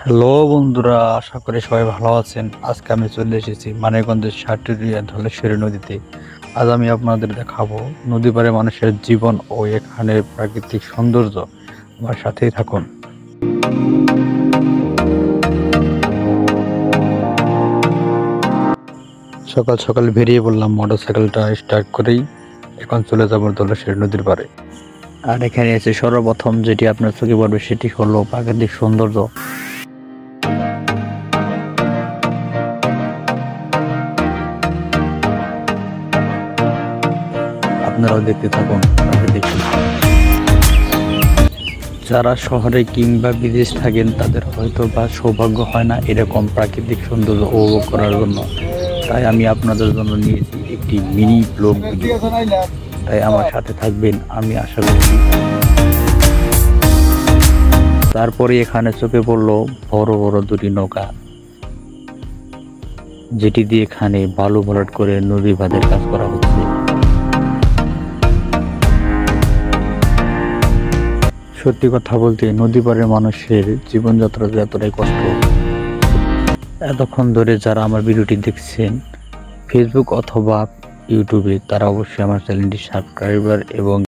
Hello বন্ধুরা, আশা করি সবাই ভালো আছেন। আজকে আমি চলে এসেছি মানিকগঞ্জের সাটুরিয়া ধলেশ্বরী নদীতে। আজ আমি আপনাদের দেখাবো নদী পাড়ে মানুষের জীবন ও এখানের প্রাকৃতিক সৌন্দর্য। আমার সাথেই থাকুন। সকাল সকাল বেরিয়ে পড়লাম মোটরসাইকেলটা স্টার্ট করেই। এখন চলে যাবো ধলেশ্বরী নদীর পাড়ে। আর এখানে এসে সর্বপ্রথম যেটি আপনার চোখে পড়বে সেটি হলো প্রাকৃতিক সৌন্দর্য। আপনারাও দেখতে থাকুন প্রাকৃতিক সৌন্দর্য। যারা শহরে কিংবা বিদেশ থাকেন তাদের হয়তো বা সৌভাগ্য হয় না এরকম প্রাকৃতিক সৌন্দর্য উপভোগ করার জন্য। তাই আমি আপনাদের জন্য নিয়েছি একটি মিনি ব্লগ ভিডিও। তাই আমার সাথে থাকবেন, আমি আশা করছি। তারপরে এখানে চোখে পড়লো বড় বড় দুটি নৌকা, যেটি দিয়ে এখানে বালু ভরাট করে নদী বাঁধের কাজ করা হচ্ছে। সত্যি কথা বলতে নদী পাড়ের মানুষের জীবনযাত্রা এতটাই কষ্ট। এতক্ষণ ধরে যারা আমার ভিডিওটি দেখছেন ফেসবুক অথবা ইউটিউবে, তারা অবশ্যই আমার চ্যানেলটি সাবস্ক্রাইবার এবং